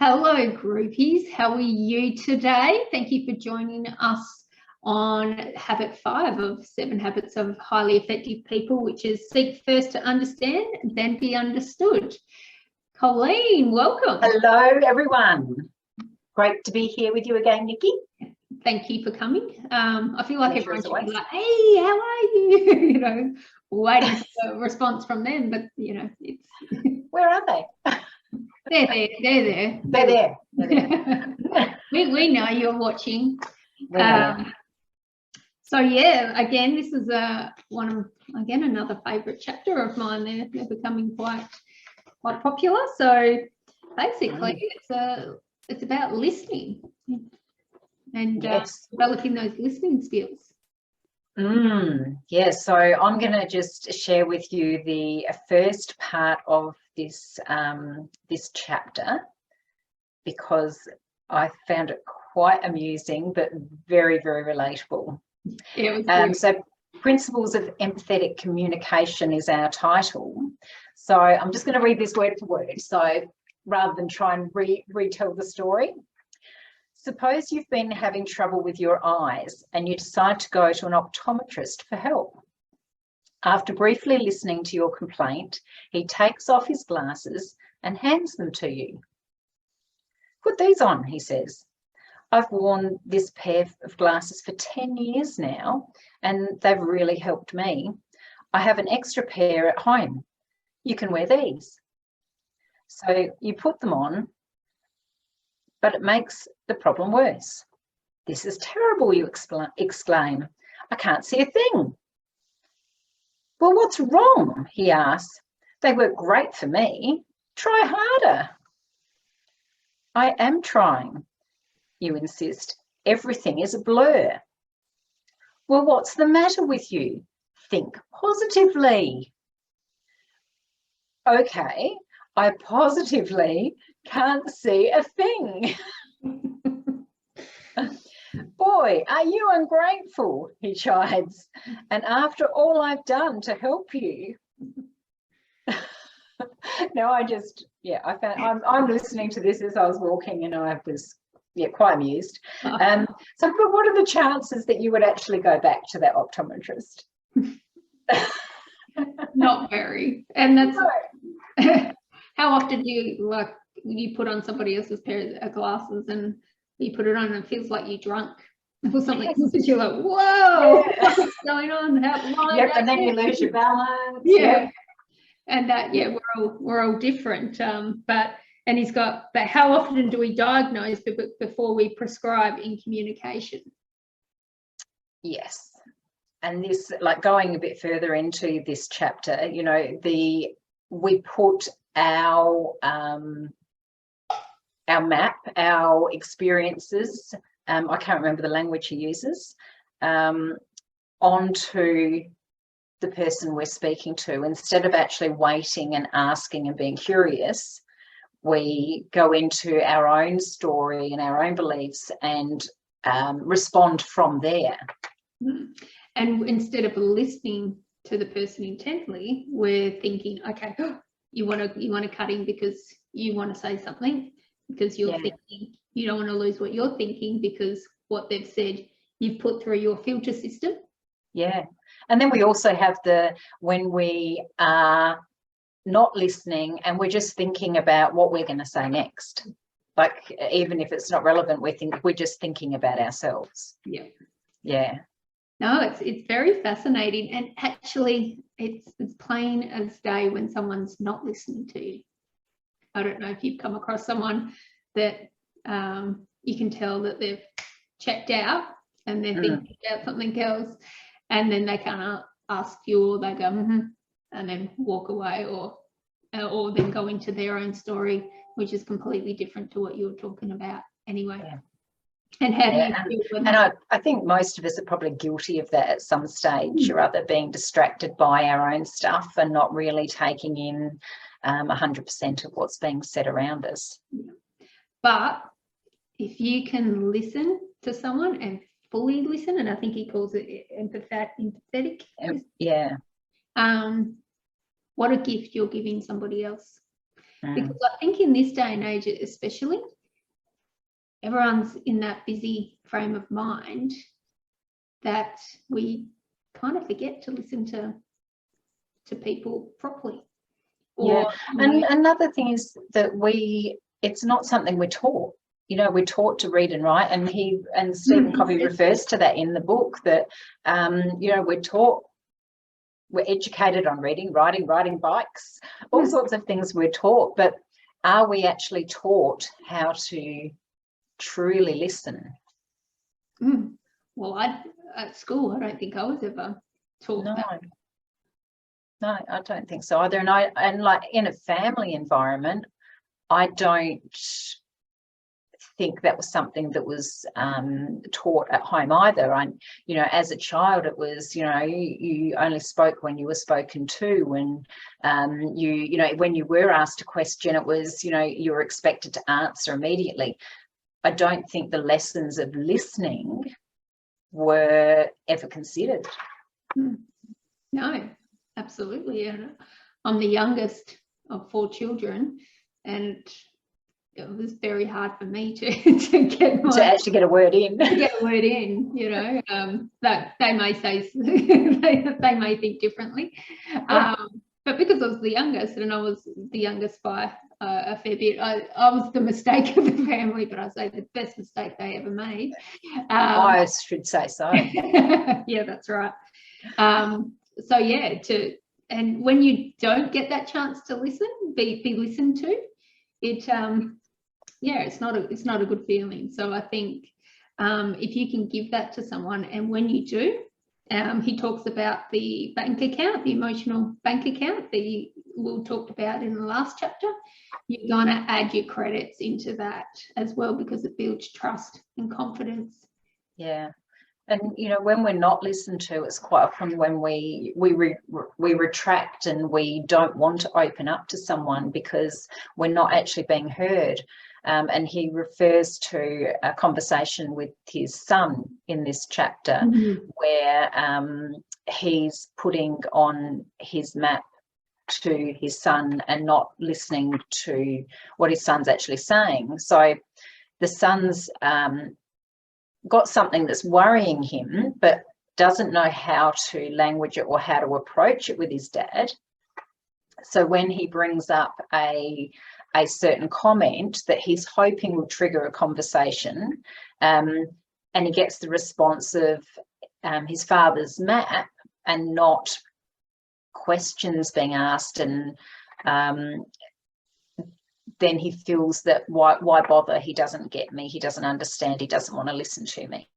Hello, groupies. How are you today? Thank you for joining us on habit 5 of 7 habits of highly effective people, which is seek first to understand, then be understood. Colleen, welcome. Hello, everyone. Great to be here with you again, Nikki. Thank you for coming. I feel like everyone should be like, hey, how are you? Waiting for a response from them, but it's where are they? They're there. We know you're watching. So yeah, again, this is another favourite chapter of mine. They're becoming quite popular. So basically, it's about listening and developing those listening skills. Yes, so I'm going to just share with you the first part of this this chapter, because I found it quite amusing but very, very relatable. Yeah, so Principles of Empathetic Communication is our title. So I'm just going to read this word for word, so rather than try and retell the story. Suppose you've been having trouble with your eyes and you decide to go to an optometrist for help. After briefly listening to your complaint, he takes off his glasses and hands them to you. Put these on, he says. I've worn this pair of glasses for 10 years now, and they've really helped me. I have an extra pair at home. You can wear these. So you put them on, but it makes the problem worse. This is terrible, you exclaim. I can't see a thing. Well, what's wrong? He asks. They work great for me. Try harder. I am trying, you insist. Everything is a blur. Well, what's the matter with you? Think positively. Okay, I positively can't see a thing. Boy, are you ungrateful, he chides. And after all I've done to help you. No, I'm listening to this as I was walking, and I was quite amused. So but what are the chances that you would actually go back to that optometrist? Not very. And that's how often do you put on somebody else's pair of glasses and you put it on and it feels like you're drunk or something. Yes. You're like, whoa, what's going on? And then you lose your balance. Yeah. And that, we're all different. But how often do we diagnose before we prescribe in communication? Yes. And this, going a bit further into this chapter, we put our map, our experiences, I can't remember the language he uses, onto the person we're speaking to. Instead of actually waiting and asking and being curious, we go into our own story and our own beliefs and respond from there. And instead of listening to the person intently, we're thinking, okay, you want to cut in because you want to say something, because you're thinking, you don't want to lose what you're thinking because what they've said you've put through your filter system. Yeah. And then we also have when we are not listening and we're just thinking about what we're going to say next. Even if it's not relevant, we're just thinking about ourselves. Yeah. Yeah. No, it's very fascinating, and actually it's plain as day when someone's not listening to you. I don't know if you've come across someone that you can tell that they've checked out and they're thinking about something else, and then they can't ask you, or they go and then walk away, or then go into their own story, which is completely different to what you were talking about anyway. Yeah. And how do you feel when that? I think most of us are probably guilty of that at some stage or other, being distracted by our own stuff and not really taking in 100% of what's being said around us. But if you can listen to someone and fully listen, and I think he calls it empathetic. Yeah. What a gift you're giving somebody else. Because I think in this day and age especially, everyone's in that busy frame of mind that we kind of forget to listen to people properly. Yeah, and another thing is that it's not something we're taught. You know, we're taught to read and write, and Stephen Covey refers to that in the book, that you know, we're educated on reading, writing, riding bikes, all sorts of things we're taught, but are we actually taught how to truly listen? Well, at school, I don't think I was ever taught that. No, I don't think so either. And like in a family environment, I don't think that was something that was taught at home either. You know, as a child, it was, you know, you only spoke when you were spoken to, and you know, when you were asked a question, it was, you know, you were expected to answer immediately. I don't think the lessons of listening were ever considered. No, absolutely. And I'm the youngest of 4 children, and it was very hard for me to actually get a word in. You know, that they may say they may think differently, but because I was the youngest, and I was the youngest by a fair bit, I was the mistake of the family, but I say the best mistake they ever made. I should say so. Yeah, that's right. So yeah, and when you don't get that chance to listen, be listened to, it's not a good feeling. So I think if you can give that to someone, and when you do, he talks about the bank account, the emotional bank account that we'll talked about in the last chapter. You're going to add your credits into that as well, because it builds trust and confidence. Yeah. And, you know, when we're not listened to, it's quite often when we retract and we don't want to open up to someone because we're not actually being heard. And he refers to a conversation with his son in this chapter, where he's putting on his map to his son and not listening to what his son's actually saying. So the son's got something that's worrying him, but doesn't know how to language it or how to approach it with his dad. So when he brings up a certain comment that he's hoping will trigger a conversation, and he gets the response of his father's map and not questions being asked, and then he feels that why bother? He doesn't get me. He doesn't understand. He doesn't want to listen to me,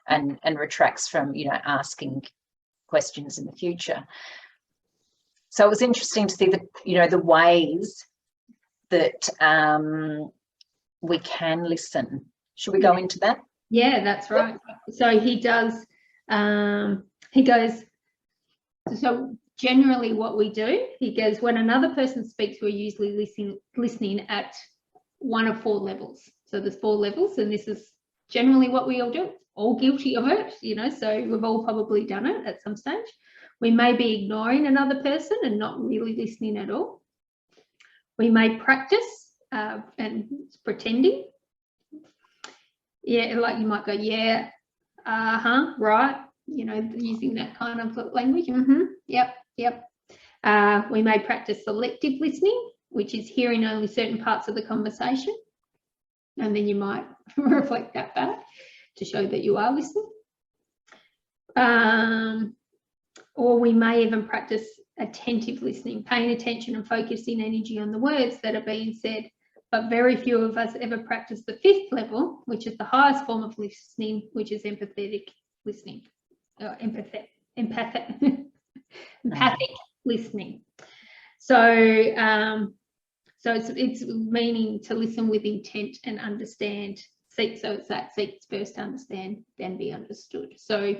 and retracts from, you know, asking questions in the future. So it was interesting to see the, you know, the ways that we can listen. Should we go into that? Yeah, that's right. So he does. He goes. So generally what we do, he goes, when another person speaks, we're usually listening at one of 4 levels. So there's 4 levels, and this is generally what we all do, all guilty of it, you know, so we've all probably done it at some stage. We may be ignoring another person and not really listening at all. We may practice and pretending. Yeah, like you might go, yeah, right, you know, using that kind of language. Yep. We may practice selective listening, which is hearing only certain parts of the conversation, and then you might reflect that back to show that you are listening. Or we may even practice attentive listening, paying attention and focusing energy on the words that are being said. But very few of us ever practice the 5th level, which is the highest form of listening, which is empathetic listening. Empathic listening. So it's meaning to listen with intent and understand. So it's that seek first to understand, then be understood. So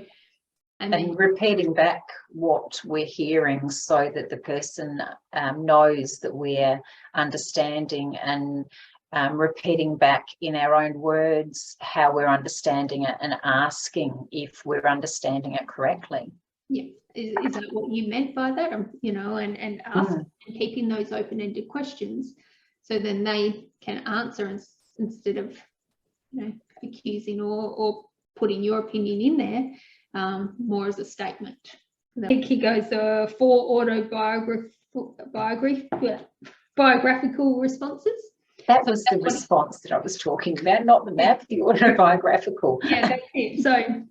and repeating back what we're hearing so that the person knows that we're understanding, and repeating back in our own words how we're understanding it, and asking if we're understanding it correctly. Yeah, is that what you meant by that? You know, and asking, and keeping those open-ended questions so then they can answer instead of, you know, accusing or putting your opinion in there, more as a statement. I think he goes 4 biographical responses. That was the response that I was talking about, not the map, the autobiographical. Yeah, that's it. So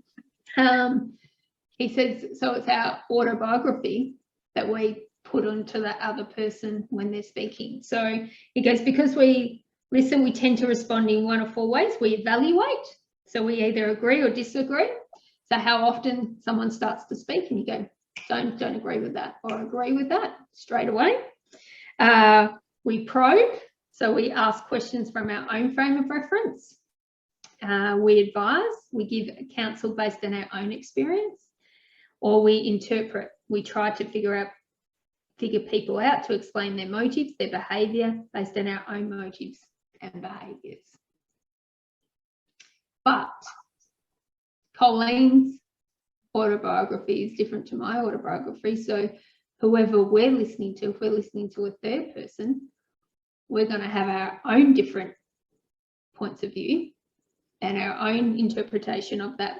he says, so it's our autobiography that we put onto that other person when they're speaking. So he goes, because we listen, we tend to respond in 1 of 4 ways. We evaluate, so we either agree or disagree. So how often someone starts to speak and you go, don't agree with that, or agree with that straight away. We probe, so we ask questions from our own frame of reference. We advise, we give counsel based on our own experience, or we interpret. We try to figure people out to explain their motives, their behaviour based on our own motives and behaviours. But Colleen's autobiography is different to my autobiography. So whoever we're listening to, if we're listening to a third person, we're going to have our own different points of view and our own interpretation of that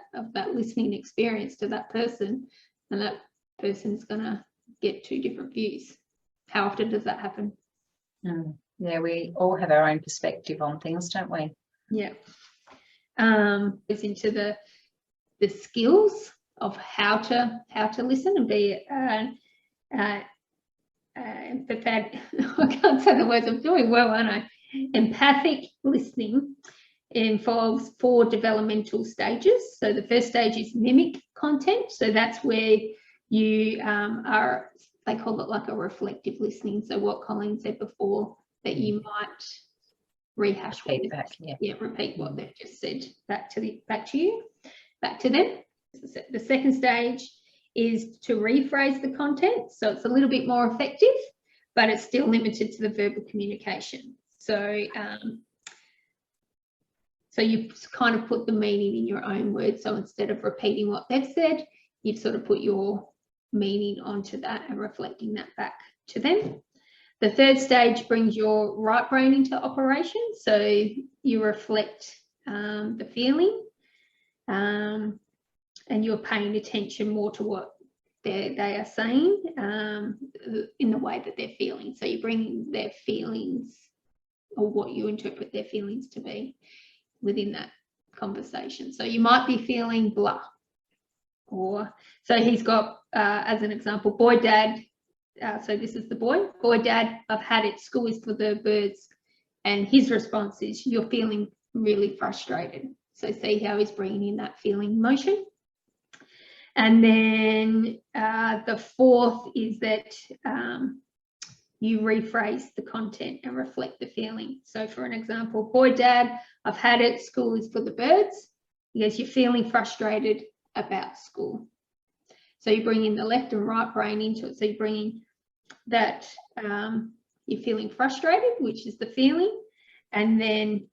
listening experience to that person, and that person's going to get 2 different views. How often does that happen? Yeah, we all have our own perspective on things, don't we? Yeah. It's into the skills of how to listen and be empathetic. I can't say the words. I'm doing well, aren't I? Empathic listening involves 4 developmental stages. So the first stage is mimic content. So that's where you are, they call it like a reflective listening. So what Colleen said before, that you might rehash feedback, repeat what they've just said back to them. The second stage is to rephrase the content. So it's a little bit more effective, but it's still limited to the verbal communication. So so you kind of put the meaning in your own words. So instead of repeating what they've said, you've sort of put your meaning onto that and reflecting that back to them. The third stage brings your right brain into operation. So you reflect the feeling, and you're paying attention more to what they are saying in the way that they're feeling. So you bring their feelings, or what you interpret their feelings to be, within that conversation. So you might be feeling blah, or so he's got as an example, boy, dad. So this is the boy, dad, I've had it, school is for the birds. And his response is, you're feeling really frustrated. So see how he's bringing in that feeling motion. And then the fourth is that you rephrase the content and reflect the feeling. So for an example, boy, dad, I've had it, school is for the birds. Yes, you're feeling frustrated about school. So you bring in the left and right brain into it. So you bring in that you're feeling frustrated, which is the feeling, and then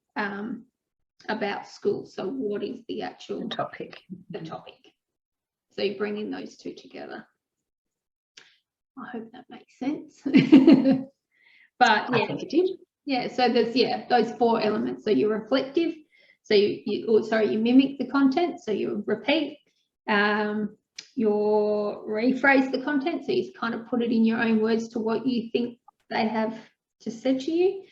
about school. So what is the actual topic? The topic. So you bring in those 2 together. I hope that makes sense. But yeah, I think it did. Yeah, so there's those 4 elements. So you're reflective. So you mimic the content. So you repeat. You rephrase the content, so you kind of put it in your own words to what you think they have just said to you.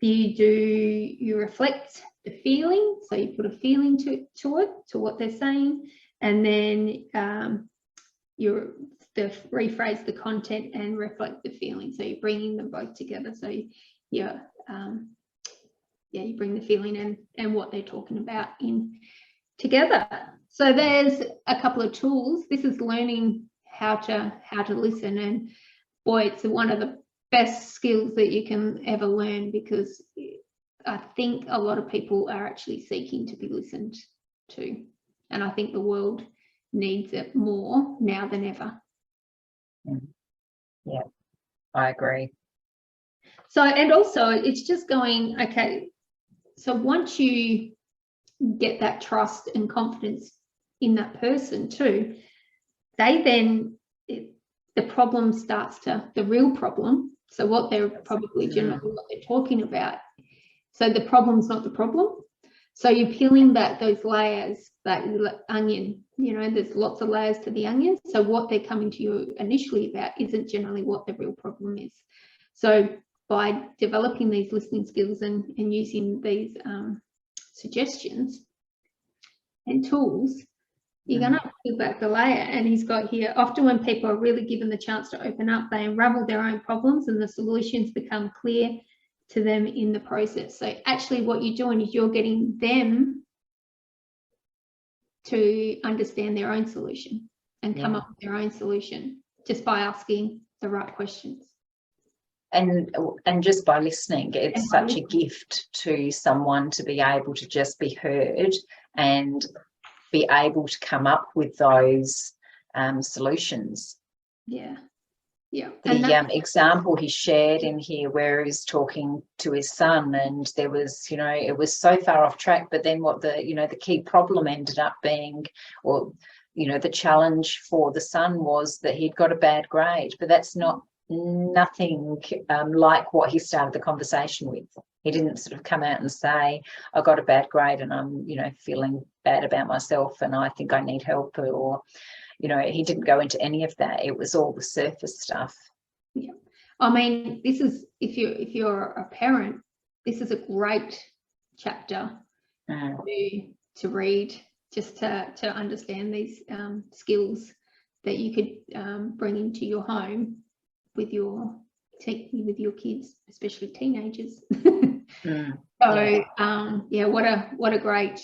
You reflect the feeling, so you put a feeling to it, to what they're saying, and then you rephrase the content and reflect the feeling. So you're bringing them both together. So you bring the feeling and what they're talking about in together. So there's a couple of tools. This is learning how to listen, and boy, it's one of the best skills that you can ever learn, because I think a lot of people are actually seeking to be listened to, and I think the world needs it more now than ever. Yeah, I agree. So, and also it's just going, okay, so once you get that trust and confidence in that person too, the real problem So what they're probably generally what they're talking about. So the problem's not the problem. So you're peeling back those layers, that onion, there's lots of layers to the onion. So what they're coming to you initially about isn't generally what the real problem is. So by developing these listening skills and using these suggestions and tools, you're going to peel back the layer. And he's got here, often when people are really given the chance to open up, they unravel their own problems and the solutions become clear to them in the process. So actually what you're doing is you're getting them to understand their own solution and come up with their own solution just by asking the right questions. And just by listening, it's such a gift to someone to be able to just be heard and be able to come up with those solutions. Yeah. The example he shared in here where he's talking to his son, and there was, it was so far off track, but then what the key problem ended up being, or, the challenge for the son was that he'd got a bad grade, but that's nothing like what he started the conversation with. He didn't sort of come out and say, I got a bad grade and I'm, feeling bad about myself and I think I need help, or, he didn't go into any of that. It was all the surface stuff. Yeah. I mean, this is, if you're a parent, this is a great chapter to read, just to understand these skills that you could bring into your home with your kids, especially teenagers. What a great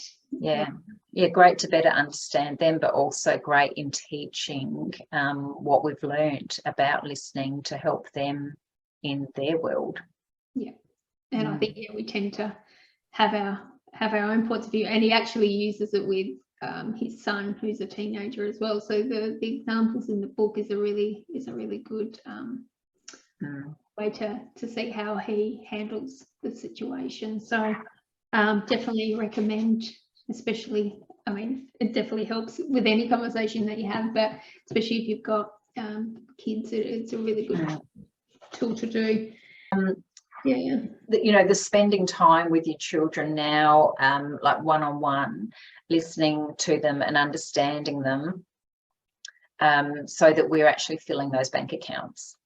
great to better understand them, but also great in teaching what we've learned about listening to help them in their world. And I think we tend to have our own points of view, and he actually uses it with his son, who's a teenager as well. So the examples in the book is a really good way to see how he handles the situation. So definitely recommend, especially, I mean, it definitely helps with any conversation that you have, but especially if you've got kids, it's a really good tool to do. The spending time with your children now, like one-on-one, listening to them and understanding them, so that we're actually filling those bank accounts.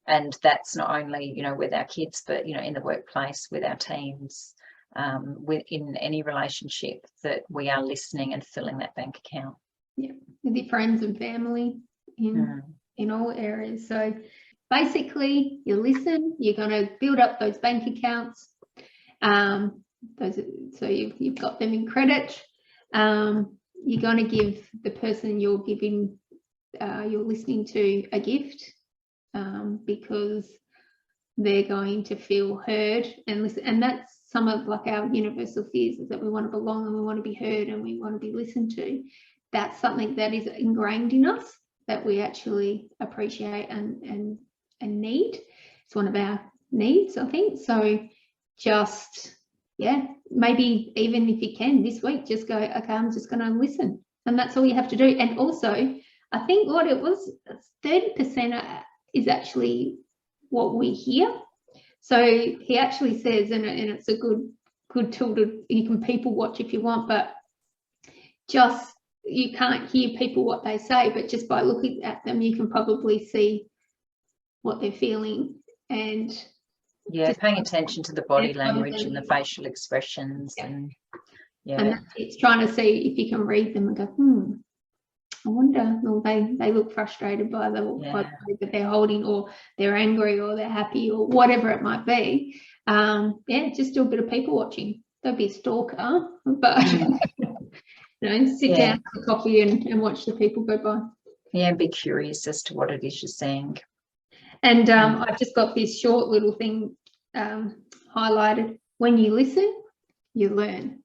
And that's not only, with our kids, but, in the workplace, with our teams, in any relationship, that we are listening and filling that bank account. With your friends and family in all areas. So basically, you listen, you're going to build up those bank accounts. So you've got them in credit. You're going to give the person you're listening to a gift, because they're going to feel heard and listen. And that's some of like our universal fears, is that we want to belong and we want to be heard and we want to be listened to. That's something that is ingrained in us, that we actually appreciate and need. It's one of our needs, I think. So just, maybe even if you can this week, just go, okay, I'm just going to listen. And that's all you have to do. And also, I think what it was, 30% is actually what we hear. So he actually says, and it's a good tool you can people watch if you want, but just, you can't hear people what they say, but just by looking at them, you can probably see what they're feeling. And paying attention to the body language and the facial expressions. And it's trying to see if you can read them and go, I wonder, well, they look frustrated by the body that they're holding, or they're angry, or they're happy, or whatever it might be. Just do a bit of people watching. Don't be a stalker, but sit down, have a coffee, and watch the people go by. And be curious as to what it is you're saying. And I've just got this short little thing highlighted. When you listen, you learn.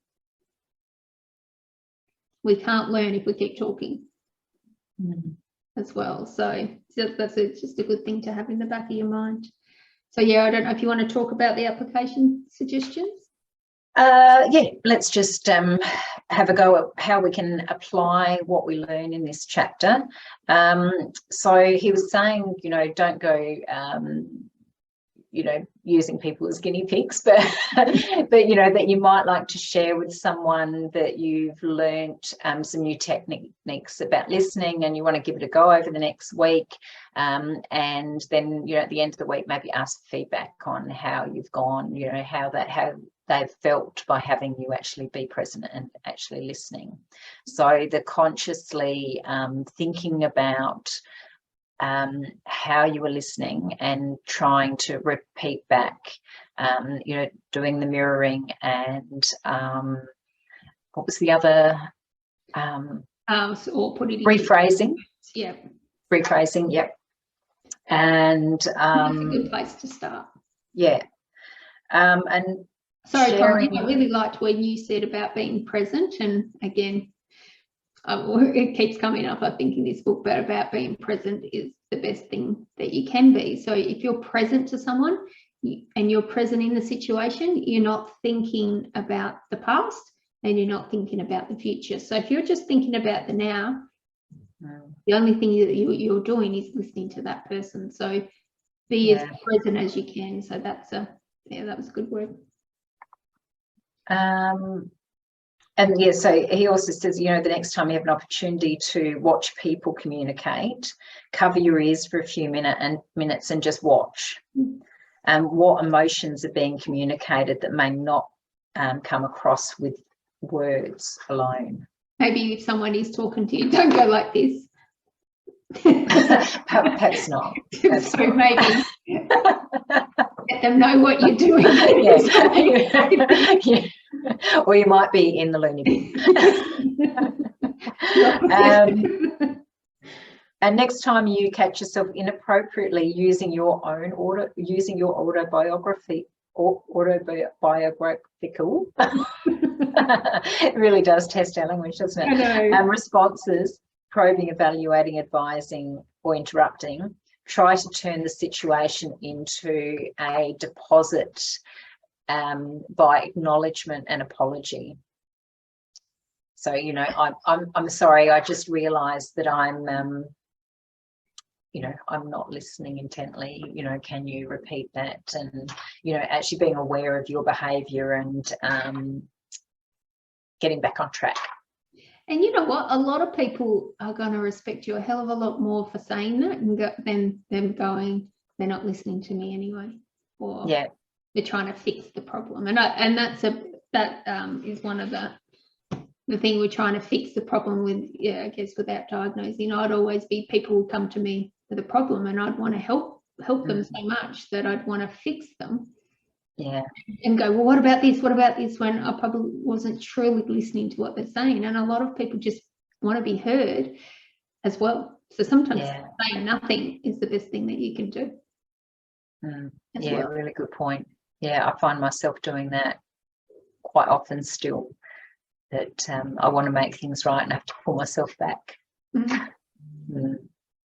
We can't learn if we keep talking as well. So that's just a good thing to have in the back of your mind. So I don't know if you want to talk about the application suggestions. Let's just have a go at how we can apply what we learn in this chapter. So he was saying, don't go you know, using people as guinea pigs, but but you know, that you might like to share with someone that you've learnt some new techniques about listening, and you want to give it a go over the next week, and then, you know, at the end of the week, maybe ask feedback on how you've gone, you know, how they've felt by having you actually be present and actually listening. So the consciously thinking about how you were listening and trying to repeat back, you know, doing the mirroring, and what was the other? Or put it in rephrasing. Yeah. Rephrasing, yep. And that's a good place to start. Yeah. And sorry, sharing... Colleen, I really liked when you said about being present, and again, it keeps coming up, I think, in this book, but about being present is the best thing that you can be. So if you're present to someone and you're present in the situation, you're not thinking about the past and you're not thinking about the future. So if you're just thinking about the now, the only thing that you're doing is listening to that person. So be as present as you can. So that's that was a good word. And yeah, so he also says, you know, the next time you have an opportunity to watch people communicate, cover your ears for a few minutes and just watch what emotions are being communicated that may not come across with words alone. Maybe if someone is talking to you, don't go like this. Perhaps not. Perhaps so not. Maybe let them know what you're doing. Yeah. Or you might be in the loony bin. And next time you catch yourself inappropriately using your autobiographical it really does test our language, doesn't it? Responses, probing, evaluating, advising, or interrupting, try to turn the situation into a deposit by acknowledgement and apology. So, you know, I'm sorry, I just realized that I'm you know, I'm not listening intently, you know, can you repeat that? And, you know, actually being aware of your behavior and getting back on track. And you know what, a lot of people are going to respect you a hell of a lot more for saying that than them going, they're not listening to me anyway, or they're trying to fix the problem. And that is one of the thing we're trying to fix the problem with. I guess without diagnosing, I'd always be, people would come to me with a problem and I'd want to help them so much that I'd want to fix them. And go, well, what about this, when I probably wasn't truly listening to what they're saying. And a lot of people just want to be heard as well. So sometimes saying nothing is the best thing that you can do. Really good point. I find myself doing that quite often still, that I want to make things right and I have to pull myself back.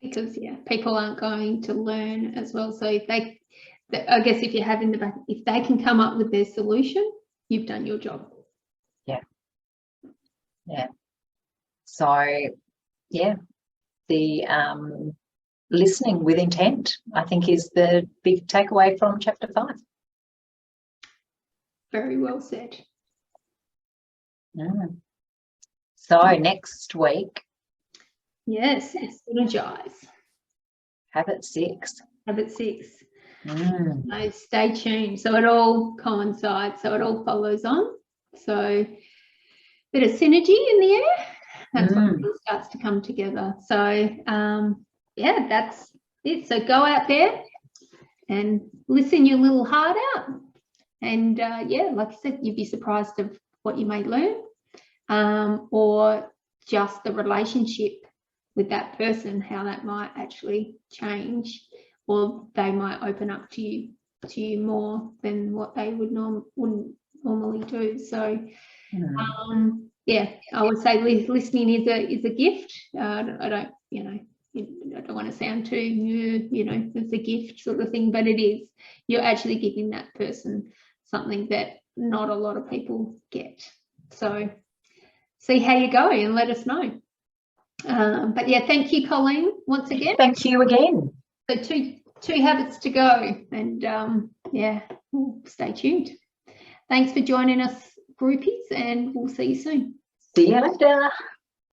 Because people aren't going to learn as well. So if I guess if you have in the back, if they can come up with their solution, you've done your job. So the listening with intent, I think, is the big takeaway from chapter 5. Very well said. So next week, it's synergize. Habit 6. So stay tuned. So it all coincides. So it all follows on. So bit of synergy in the air. That's when it starts to come together. So that's it. So go out there and listen your little heart out. And like I said, you'd be surprised of what you may learn, or just the relationship with that person, how that might actually change, or they might open up to you more than what they wouldn't normally do. So I would say listening is a gift. I don't want to sound too it's a gift sort of thing, but it is. You're actually giving that person something that not a lot of people get. So see how you go and let us know. But thank you, Colleen, once again. Thank you again. So 2 habits to go, and yeah, stay tuned. Thanks for joining us, groupies, and we'll see you soon. See you later.